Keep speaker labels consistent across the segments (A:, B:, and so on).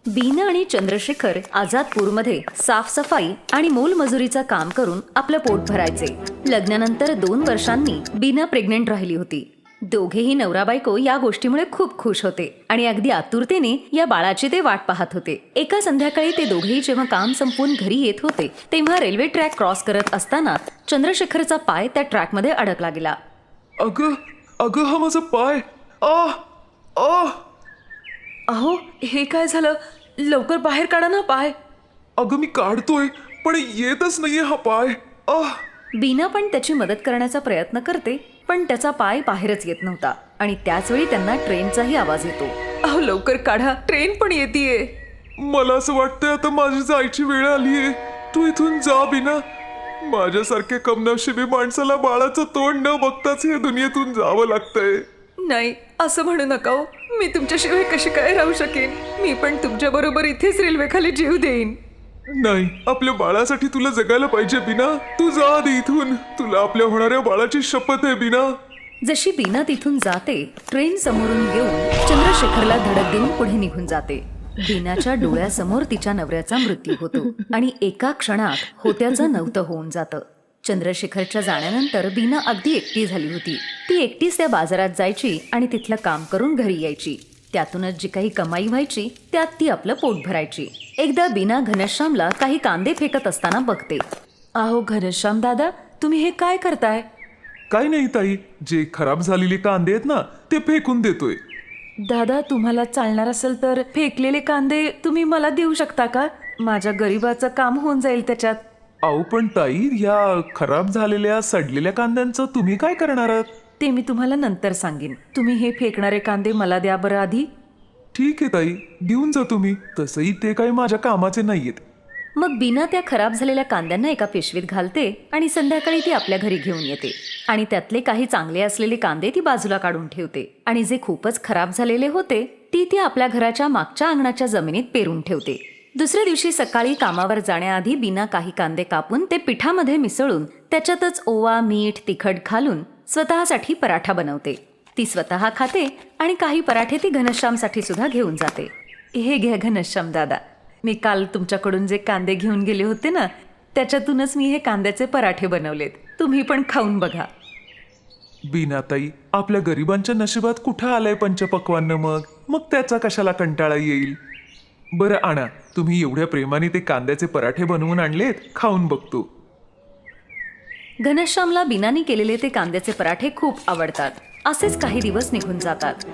A: बीना आणि चंद्रशेखर आझादपूरमध्ये साफसफाई आणि मोलमजुरीचं काम करून आपलं पोट भरायचे. लग्नानंतर 2 वर्षांनी बीना प्रेग्नेंट राहिली होती. दोघेही नवरा बायको या गोष्टीमुळे खूप खुश होते आणि अगदी आतुरतेने या बाळाची ते वाट पाहत होते. एका संध्याकाळी ते दोघेही जेव्हा काम संपवून घरी येत होते तेव्हा रेल्वे ट्रॅक क्रॉस करत असताना चंद्रशेखरचा पाय त्या ट्रॅकमध्ये अडकला गेला.
B: अगं अगं हा माझा पाय. आ आ
C: अहो, हे काय झालं? लवकर बाहेर काढा ना पाय.
B: अगं मी काढतोय पण येतच नाहीये हा पाय.
A: बीना पण त्याची मदत करण्याचा प्रयत्न करते पण त्याचा पाय बाहेरच येत नव्हता आणि त्याच वेळी त्यांना ट्रेनचाही आवाज येतो.
C: अहो, लवकर काढा, ट्रेन पण येतेय.
B: मला असं वाटतंय आता माझी जायची वेळ आलीये. तू इथून जा बिना. माझ्यासारख्या कमनशिबी माणसाला बाळाचं तोंड न बघताच या दुनियेतून जावं लागतंय.
C: नाही, असं म्हणू नका हो. मी तुमच्याशिवाय कशी काय राहू शकेन? मी पण तुमच्या बरोबर इथेच रेल्वेखाली जीव देईन.
B: नाही, आपल्या बाळासाठी तुला जगायला पाहिजे बिना. तू जा आधी इथून. तुला आपल्या होणाऱ्या बाळाची शपथ आहे बिना.
A: जशी बीना तिथून जाते ट्रेन समोरून येऊन चंद्रशेखरला धडक देऊन पुढे निघून जाते. बीनाच्या डोळ्यासमोर तिच्या नवऱ्याचा मृत्यू होतो आणि एका क्षणात होत्याचं नव्हतं होऊन जातं. चंद्रशेखरच्या जाण्यानंतर बीना अगदी एकटी झाली होती. ती एकटीच त्या बाजारात जायची आणि तिथलं काम करून घरी यायची. त्यातूनच जी काही कमाई व्हायची त्यात ती आपलं पोट भरायची. एकदा बीना घनश्यामला काही कांदे फेकत असताना बघते.
C: अहो घनश्याम दादा, तुम्ही हे काय करताय?
B: काय नाही ताई, जे खराब झालेले कांदे आहेत ना ते फेकून देतोय.
C: दादा, तुम्हाला चालणार असेल तर फेकलेले कांदे तुम्ही मला देऊ शकता का? माझ्या गरिबाचं काम होऊन जाईल त्याच्यात.
B: अहो पण ताई, या खराब झालेल्या सडलेल्या कांद्यांचं तुम्ही काय करणार आहात?
C: ते मी तुम्हाला नंतर सांगेन. तुम्ही हे फेकणारे कांदे मला द्या बरं आधी.
B: ठीक आहे ताई, देऊन जा तुम्ही. तसंही ते काही माझ्या कामाचे नाहीयेत.
A: मग बीना त्या खराब झालेल्या कांद्यांना एका पिशवीत घालते आणि संध्याकाळी ती आपल्या घरी घेऊन येते आणि त्यातले काही चांगले असलेले कांदे ती बाजूला काढून ठेवते आणि जे खूपच खराब झालेले होते ती आपल्या घराच्या मागच्या अंगणाच्या जमिनीत पेरून ठेवते. दुसऱ्या दिवशी सकाळी कामावर जाण्याआधी बीना काही कांदे कापून ते पिठामध्ये मिसळून त्याच्यातच ओवा, मीठ, तिखट घालून स्वतःसाठी पराठा बनवते. ती स्वतः खाते आणि काही पराठे ती घनश्यामसाठी सुद्धा घेऊन जाते.
C: हे घ्या घनश्याम दादा, मी काल तुमच्याकडून जे कांदे घेऊन गेले होते ना त्याच्यातूनच मी हे कांद्याचे पराठे बनवलेत. तुम्ही पण खाऊन बघा.
B: बीनाताई, आपल्या गरिबांच्या नशिबात कुठं आलंय पंचपक्वान्न? मग त्याचा कशाला कंटाळा येईल? बरं आणा, तुम्ही एवढ्या प्रेमाने ते कांद्याचे पराठे बनवून आणलेत, खाऊन बघतो.
A: घनश्यामला बीनाने केलेले ते कांद्याचे पराठे खूप आवडतात. असेच काही दिवस निघून जातात.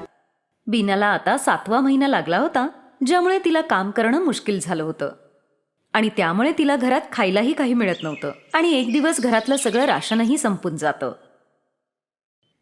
A: बीनाला आता 7वा महिना लागला होता, ज्यामुळे तिला काम करणं मुश्किल झालं होतं आणि त्यामुळे तिला घरात खायलाही काही मिळत नव्हतं आणि एक दिवस घरातलं सगळं राशनही संपून जातं.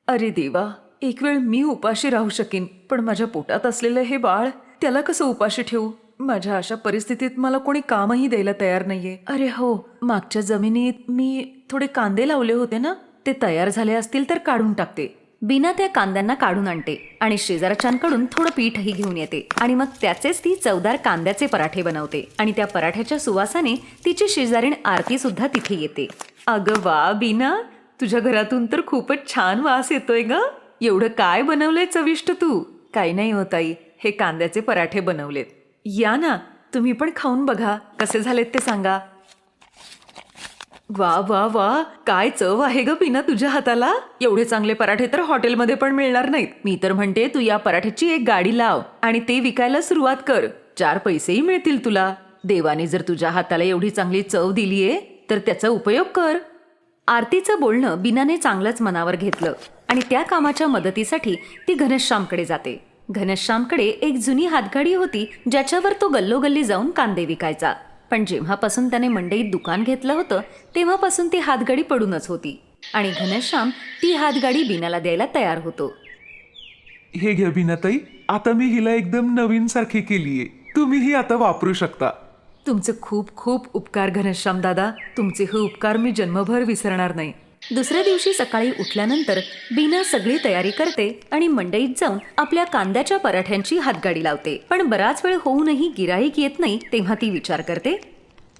C: अरे देवा, एक वेळ मी उपाशी राहू शकेन, पण माझ्या पोटात असलेलं हे बाळ, त्याला कसं उपाशी ठेवू? माझ्या अशा परिस्थितीत मला कोणी कामही द्यायला तयार नाहीये. अरे हो, मागच्या जमिनीत मी थोडे कांदे लावले होते ना, ते तयार झाले असतील तर काढून टाकते.
A: बीना त्या कांद्यांना काढून आणते आणि शेजारच्यांकडून थोडं पीठही घेऊन येते आणि मग त्याचेच ती चवदार कांद्याचे पराठे बनवते आणि त्या पराठ्याच्या सुवासाने तिची शेजारीण आरती सुद्धा तिथे येते.
C: अगं वा बीना, तुझ्या घरातून तर खूपच छान वास येतोय ग. एवढं काय बनवलंय चविष्ट तू? काही नाही होत आई, हे कांद्याचे पराठे बनवलेत. या ना, तुम्ही पण खाऊन बघा, कसे झालेत ते सांगा. वा वा वा, काय चव आहे ग बीना तुझ्या हाताला. एवढे चांगले पराठे तर हॉटेलमध्ये पण मिळणार नाहीत. मी तर म्हणते तू या पराठ्याची एक गाडी लाव आणि ते विकायला सुरुवात कर. 4 पैसेही मिळतील तुला. देवाने जर तुझ्या हाताला एवढी चांगली चव दिलीये तर त्याचा उपयोग कर.
A: आरतीचं बोलणं बीनाने चांगलंच मनावर घेतलं आणि त्या कामाच्या मदतीसाठी ती घनश्यामकडे जाते. घनश्यामकडे एक जुनी हातगाडी होती ज्याच्यावर तो गल्लोगल्ली जाऊन कांदे विकायचा. पण जेव्हापासून त्याने मंडईत दुकान घेतलं होतं तेव्हापासून ती हातगाडी पडूनच होती आणि घनश्याम ती हातगाडी बीनाला द्यायला तयार होतो.
B: हे घ्या बीनाताई, आता मी हिला एकदम नवीन सारखी केलीये. तुम्ही ही आता वापरू शकता.
C: तुमचे खूप खूप उपकार घनश्याम दादा. तुमचे हे उपकार मी जन्मभर विसरणार नाही.
A: दुसऱ्या दिवशी सकाळी उठल्यानंतर बीना सगळी तयारी करते आणि मंडईत जाऊन आपल्या कांद्याच्या पराठ्यांची हातगाडी लावते. पण बराच वेळ होऊनही गिराईक येत नाही तेव्हा ती विचार करते,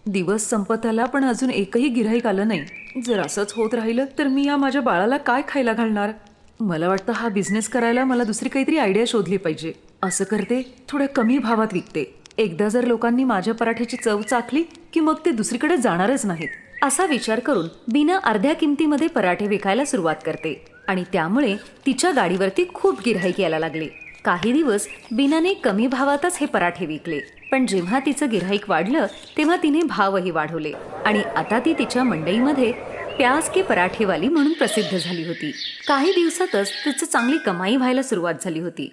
C: दिवस संपत आला पण अजून एकही गिऱ्हाईक आलं नाही. जर असंच होत राहिलं तर मी या माझ्या बाळाला काय खायला घालणार? मला वाटतं हा बिझनेस करायला मला दुसरी काहीतरी आयडिया शोधली पाहिजे. असं करते, थोड्या कमी भावात विकते. एकदा जर लोकांनी माझ्या पराठ्याची चव चाखली की मग ते दुसरीकडे जाणारच नाहीत.
A: असा विचार करून बीना अर्ध्या किमतीमध्ये पराठे विकायला सुरुवात करते आणि त्यामुळे तिच्या गाडीवरती खूप गिऱ्हाईक यायला लागले. काही दिवस बीनाने कमी भावातच हे पराठे विकले, पण जेव्हा तिचं गिऱ्हाईक वाढलं तेव्हा तिने भावही वाढवले आणि आता ती तिच्या मंडईमध्ये प्याज के पराठेवाली म्हणून प्रसिद्ध झाली होती. काही दिवसातच तिचं चांगली कमाई व्हायला सुरुवात झाली होती.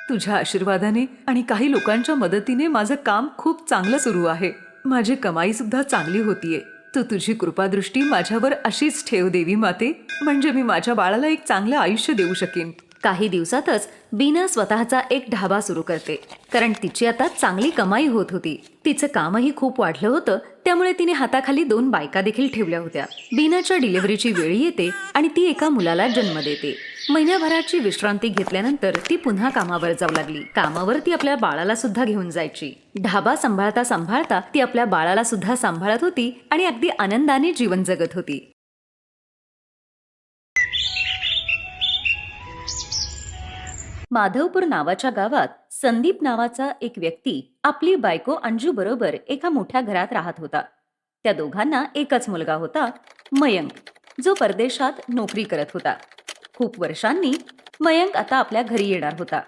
C: तुझ्या आशीर्वादाने आणि काही लोकांच्या मदतीने माझं काम खूप चांगलं सुरू आहे. माझी कमाई सुद्धा चांगली होतीये. तू तुझी कृपादृष्टी माझ्यावर अशीच ठेव देवी माते, म्हणजे मी माझ्या बाळाला एक चांगलं आयुष्य देऊ शकेन.
A: काही दिवसातच बीना स्वतःचा एक ढाबा सुरू करते, कारण तिची आता चांगली कमाई होत होती. तिचं कामही खूप वाढलं होतं, त्यामुळे तिने हाताखाली 2 बायका देखील ठेवल्या होत्या. बीनाच्या डिलिव्हरीची वेळ येते आणि ती एका मुलाला जन्म देते. महिन्याभराची विश्रांती घेतल्यानंतर ती पुन्हा कामावर जाऊ लागली. कामावर ती आपल्या बाळाला सुद्धा घेऊन जायची. ढाबा सांभाळता सांभाळता ती आपल्या बाळाला सुद्धा सांभाळत होती आणि अगदी आनंदाने जीवन जगत होती. माधवपूर नावाच्या गावात संदीप नावाचा एक व्यक्ती आपली बायको अंजू बरोबर एका मोठ्या घरात राहत होता. त्या दोघांना एकच मुलगा होता, मयंक, जो परदेशात नोकरी करत होता. खूप वर्षांनी मयंक आता आपल्या घरी येणार होता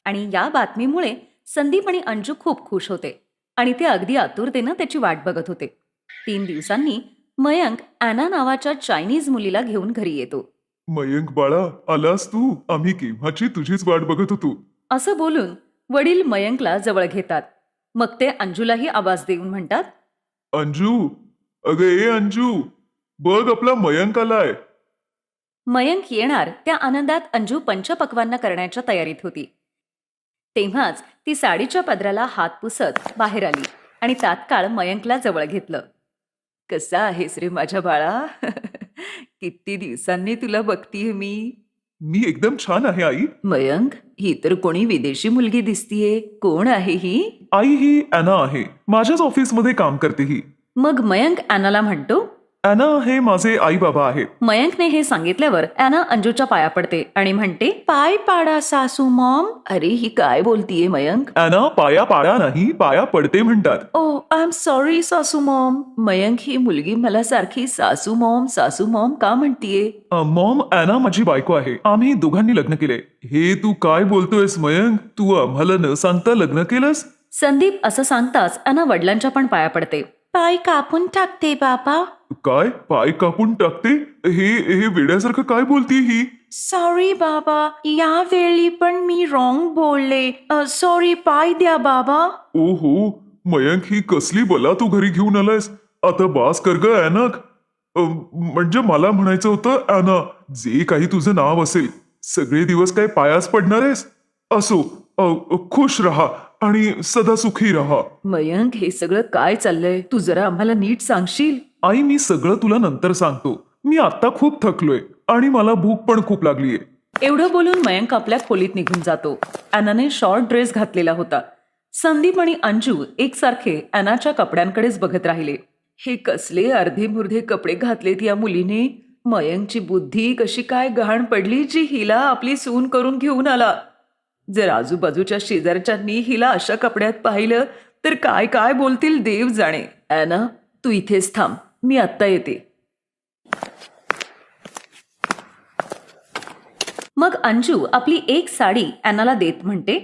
A: आणि या बातमीमुळे संदीप आणि अंजू खूप खुश होते आणि ते अगदी आतुरतेनं त्याची वाट बघत होते. 3 दिवसांनी मयंक ॲना नावाच्या चायनीज मुलीला घेऊन घरी येतो.
B: मयंक बाळा, आलास तू? आम्ही केव्हाची तुझीच वाट बघत होतो.
A: असं बोलून वडील मयंकला जवळ घेतात. मग ते अंजूलाही आवाज देऊन म्हणतात,
B: अंजू, अगं ए अंजू, बघ आपला मयंक आलाय.
A: मयंक येणार त्या आनंदात अंजू पंचपक्वान्न करण्याच्या तयारीत होती. तेव्हाच ती साडीच्या पदराला हात पुसत बाहेर आली आणि तात्काळ मयंकला जवळ घेतलं.
C: कसा आहेस रे माझ्या बाळा? किती दिवसांनी तुला बघतीये मी.
B: मी एकदम छान आहे आई.
C: मयंक, ही तर कोणी विदेशी मुलगी दिसतीये. कोण आहे ही?
B: आई ही ॲना आहे, माझ्याच ऑफिसमध्ये काम करते ही.
A: मग मयंक ॲनाला म्हणतो.
B: ॲना हे माझे आई बाबा आहेत.
A: मयंकने हे सांगितल्यावर ॲना अंजूच्या पाया पडते आणि म्हणते,
C: पाय पाडा सासू मॉम. अरे ही काय बोलतीये मयंक?
B: ॲना पाया पाडा नाही, पाया पडते म्हणतात.
C: ओ आय एम सॉरी सासू मॉम. मयंक, ही मुलगी मला सारखी सासू मॉम का म्हणतीये?
B: मॉम, ॲना माझी बायको आहे. आम्ही दोघांनी लग्न केले. हे तू काय बोलतोयस मयंक? तू आम्हाला न सांगता लग्न केलंस?
A: संदीप असं सांगताच ॲना वडिलांच्या पण पाया पडते.
C: पाय कापून टाकते बाबा.
B: काय पाय कापून टाकते? हे वेड्यासारखं काय बोलती ही?
C: सॉरी बाबा, यावेळी पण मी रॉंग बोलले. सॉरी, पाय द्या बाबा.
B: ओहो मयंक, ही कसली बला तू घरी घेऊन आलायस? आता बास कर ग ॲनक. म्हणजे मला म्हणायचं होतं ॲना, जे काही तुझं नाव असेल, सगळे दिवस काय पायास पडणार आहेस? असो, खुश राहा आणि सदा सुखी राहा.
C: मयंक, हे सगळं काय चाललंय? तू जरा आम्हाला नीट सांगशील?
B: आई, मी सगळं तुला नंतर सांगतो. मी आता खूप थकलोय आणि मला भूक पण खूप लागलीये.
C: एवढं बोलून मयंक आपल्या खोलीत निघून जातो. ॲनाने शॉर्ट ड्रेस घातलेला होता. संदीप आणि अंजू एकसारखे ॲनाच्या कपड्यांकडेच बघत राहिले. हे कसले अर्धे मुर्धे कपडे घातलेत या मुलीने. मयंकची बुद्धी कशी काय गहाण पडली, जी हिला आपली सून करून घेऊन आला. जर आजूबाजूच्या शेजारच्यांनी हिला अशा कपड्यात पाहिलं तर काय काय बोलतील देव जाणे. ॲना, तू इथेच थांब, मी आत्ता येते.
A: मग अंजू आपली एक साडी ॲनाला देत म्हणते,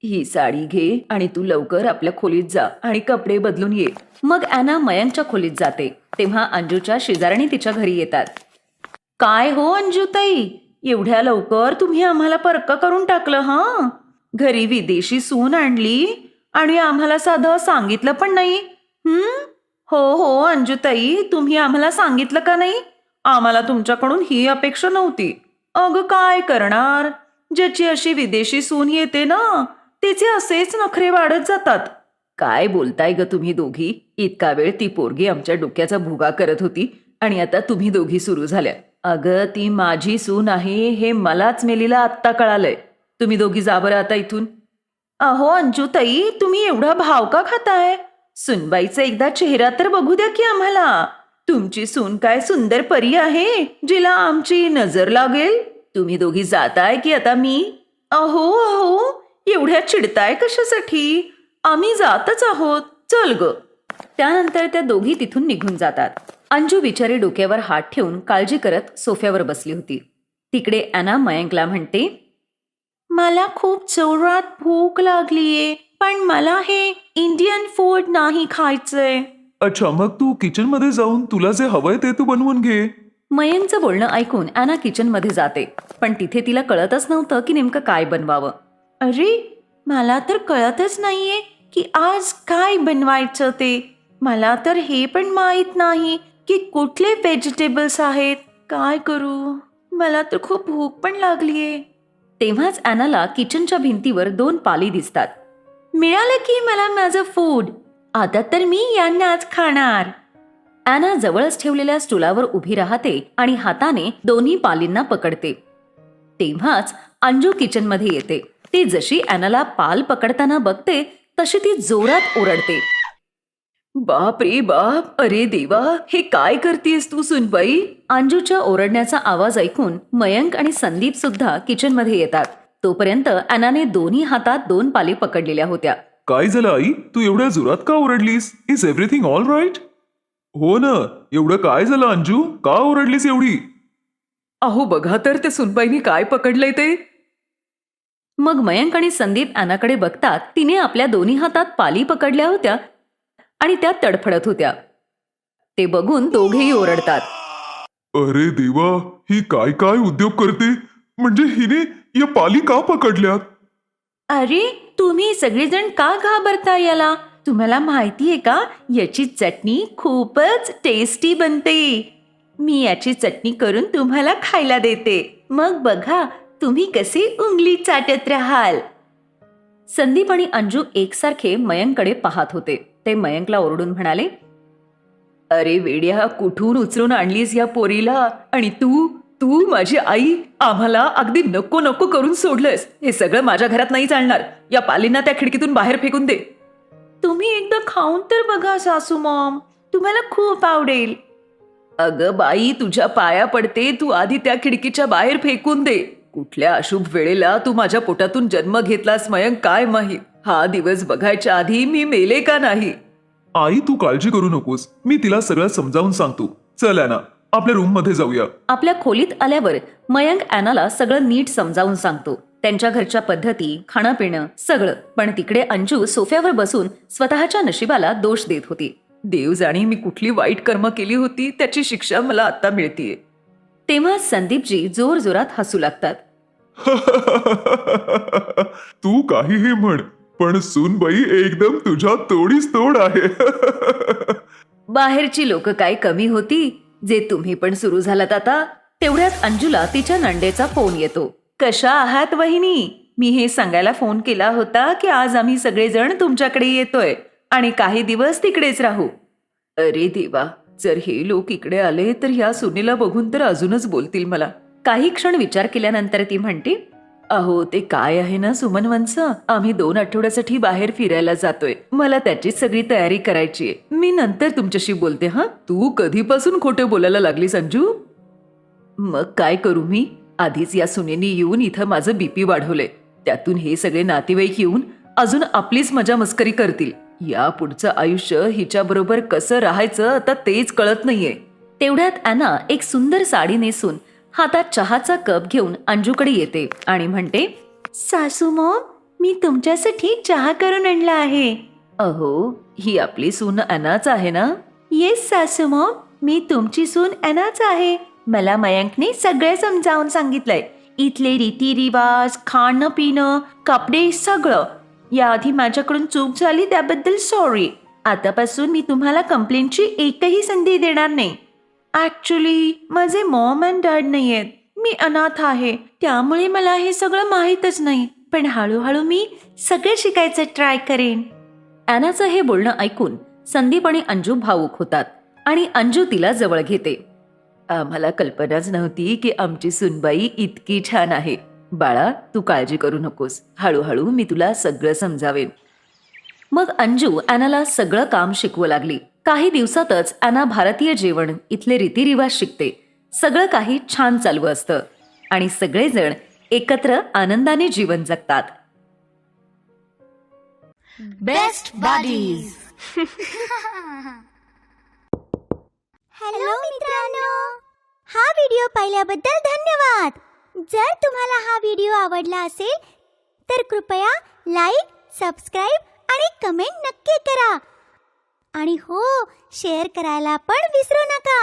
C: ही साडी घे आणि तू लवकर आपल्या खोलीत जा आणि कपडे बदलून ये.
A: मग ॲना मयंकच्या खोलीत जाते. तेव्हा अंजूच्या शेजारणी तिच्या घरी येतात.
C: काय हो अंजूताई, एवढ्या लवकर तुम्ही आम्हाला परक करून टाकलं हा? घरी विदेशी सून आणली आणि आम्हाला साधं सांगितलं पण नाही. हो अंजूताई, तुम्ही आम्हाला सांगितलं का नाही? आम्हाला तुमच्याकडून ही अपेक्षा नव्हती. अगं काय करणार, ज्याची अशी विदेशी सून येते ना, तिचे असेच नखरे वाढत जातात. काय बोलताय ग तुम्ही दोघी? इतका वेळ ती पोरगी आमच्या डोक्याचा भुगा करत होती आणि आता तुम्ही दोघी सुरू झाल्या. अगं ती माझी सून आहे हे मलाच मेलीला आत्ता कळालंय. तुम्ही दोघी जा बरं आता इथून. अहो अंजूताई, तुम्ही एवढा भाव का खाताय? सुनबाईचा एकदा चेहरा तर बघू द्या की आम्हाला. तुमची सून काय सुंदर परी आहे जिला आमची नजर लागेल. तुम्ही दोघी जाताय की आता मी? अहो एवढ्या चिडताय कशासाठी? आम्ही जातच आहोत, चल ग.
A: त्यानंतर त्या दोघी तिथून निघून जातात. अंजू बिचारी डोक्यावर हात ठेवून काळजी करत सोफ्यावर बसली होती. तिकडे ॲना मयंकला म्हणते,
C: मला खूप जोरात भूक लागलीये, पण मला हे इंडियन फूड नाही खायचंय.
B: अच्छा, मग तू किचन मध्ये जाऊन तुला जे हवंय ते तू बनवून घे.
A: मयंकचं बोलणं ऐकून ॲना किचनमध्ये जाते, पण तिथे तिला कळतच नव्हतं की नेमकं काय बनवावं.
C: अरे, मला तर कळतच नाहीये की आज काय बनवायचं ते. मला तर हे पण माहित नाही की कुठले व्हेजिटेबल्स आहेत. काय करू? मला तर खूप भूक पण लागलीये.
A: तेव्हाच ॲनाला किचनच्या भिंतीवर 2 पाली दिसतात.
C: मिळालं की मला माझं फूड. आता तर मी यांनाच खाणार.
A: ॲना जवळच ठेवलेल्या स्टूलावर उभी राहते आणि हाताने दोन्ही पालींना पकडते. तेव्हाच अंजू किचनमध्ये येते. ती जशी ॲनाला पाल पकडताना बघते तशी ती जोरात ओरडते.
C: बाप रे बाप, अरे देवा, हे काय करतेस तू सुनबाई?
A: अंजूच्या ओरडण्याचा आवाज ऐकून मयंक आणि संदीप सुद्धा किचनमध्ये येतात. तोपर्यंत ॲनाने दोन्ही हातात 2 पाली पकडलेल्या होत्या.
B: काय झालं आई, तू एवढ्या जोरात का ओरडलीस? Is everything all right? हो ना, एवढं काय झालं अंजू, का ओरडलीस एवढी?
C: अहो बघा तर ते सुनबाईनी काय पकडलंय ते.
A: मग मयंक आणि संदीप ॲनाकडे बघतात. तिने आपल्या दोन्ही हातात पाली पकडल्या होत्या आणि त्या तडफडत होत्या. ते बघून दोघेही ओरडतात.
B: अरे देवा, ही काय काय उद्योग करते? म्हणजे हिने या पाली का पकडल्यात?
C: अरे, तुम्ही सगळेजण का घाबरता याला? तुम्हाला माहितीये का, याची चटणी खूपच टेस्टी बनते. मी याची चटणी करून तुम्हाला खायला देते. मग बघा तुम्ही कसे उंगली चाटत राहाल.
A: संदीप आणि अंजू एकसारखे मयंककडे पाहत होते. ते मयंकला ओरडून म्हणाले,
C: अरे वेड्या, कुठून उचलून आणलीस या पोरीला? आणि तू तू माझी आई आम्हाला अगदी नको नको करून सोडलंस. हे सगळं माझ्या घरात नाही चालणार. या पालींना त्या खिडकीतून बाहेर फेकून दे. तुम्ही एकदा खाऊन तर बघा सासू मॉम, तुम्हाला खूप आवडेल. अगं बाई, तुझ्या पाया पडते, तू आधी त्या खिडकीच्या बाहेर फेकून दे. कुठल्या अशुभ वेळेला तू माझ्या पोटातून जन्म घेतलास मयंक, काय माहीत. हा दिवस बघायच्या आधी मी मेले का नाही.
B: आई तू काळजी करू नकोस, मी तिला सगळं समजावून सांगतो. चल ॲना, आपल्या रूम मध्ये जाऊया.
A: आपल्या खोलीत आल्यावर मयंक ॲनाला सगळं नीट समजावून सांगतो. त्यांच्या घरच्या पद्धती, खाणं पिणं सगळं. पण तिकडे अंजू सोफ्यावर बसून स्वतःच्या नशिबाला दोष देत होती.
C: देव जाणे मी कुठली वाईट कर्म केली होती, त्याची शिक्षा मला आता मिळतीये.
A: तेव्हा संदीपजी जोर जोरात हसू लागतात.
B: तू काहीही म्हण, पण सूनबाई एकदम तुझ्या तोडीस तोड आहे.
A: बाहेरची लोक काय कमी होती, जे तुम्ही पण सुरू झालात आता. तेवढ्यात अंजूला तिच्या नंडेचा फोन येतो.
C: कशा आहात वहिनी? मी हे सांगायला फोन केला होता की आज आम्ही सगळेजण तुमच्याकडे येतोय आणि काही दिवस तिकडेच राहू. अरे देवा, जर हे लोक इकडे आले तर या सुनेला बघून तर अजूनच बोलतील मला.
A: काही क्षण विचार केल्यानंतर ती म्हणते,
C: अहो ते काय आहे ना सुमन वंश, आम्ही 2 आठवड्यासाठी बाहेर फिरायला जातोय. मला त्याची सगळी तयारी करायची आहे. मी नंतर तुमच्याशी बोलते. हा, तू कधीपासून खोटे बोलायला लागली संजू? मग काय करू मी? आधीच या सुनेनी येऊन इथं माझं बीपी वाढवलंय. त्यातून हे सगळे नातेवाईक येऊन अजून आपलीच मजा मस्करी करतील. या पुढचं आयुष्य हिच्याबरोबर कसं राहायचं आता तेच कळत नाहीये.
A: तेवढ्यात ॲना एक सुंदर साडी नेसून हातात चहाचा कप घेऊन अंजूकडे येते आणि म्हणते,
C: सासू मॉम, मी तुमच्यासाठी चहा करून आणला आहे. अहो, ही आपली सून ॲनाच आहे ना? येस सासू मॉम, मी तुमची सून ॲनाच आहे. मला मयंकने सगळं समजावून सांगितलंय. इथले रीतिरिवाज, खाणं पिणं, कपडे सगळं. याआधी माझ्याकडून चूक झाली त्याबद्दल सॉरी. आतापासून मी तुम्हाला कंप्लेंटची एकही संधी देणार नाही. ऍक्च्युली माझे मॉम अँड डॅड नाही आहेत. मी अनाथ आहे, त्यामुळे मला हे सगळं माहीतच नाही. पण हळूहळू मी सगळं शिकायचं ट्राय करेन.
A: ॲनाचं हे बोलणं ऐकून संदीप आणि अंजू भावूक होतात आणि अंजू तिला जवळ घेते.
C: आम्हाला कल्पनाच नव्हती की आमची सुनबाई इतकी छान आहे. बाळा, तू काळजी करू नकोस. हळूहळू मी तुला सगळं समजावेन.
A: मग अंजू ॲनाला सगळं काम शिकवू लागली. काही दिवसातच ॲना भारतीय जेवण, इथले रीतिरिवाज शिकते. सगळं काही छान चालू असतं आणि सगळेजण एकत्र आनंदाने जीवन जगतात.
D: Best buddies.
E: हॅलो मित्रांनो, हा व्हिडिओ पाहिल्याबद्दल धन्यवाद. जर तुम्हाला हा व्हिडिओ आवडला असेल तर कृपया लाईक, सबस्क्राईब आणि कमेंट नक्की करा. आणि हो, शेअर करायला पण विसरू नका.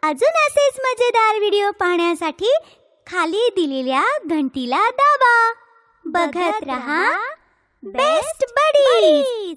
E: अजून असेच मजेदार व्हिडिओ पाहण्यासाठी खाली दिलेल्या घंटीला दाबा. बघत रहा बेस्ट बडीज.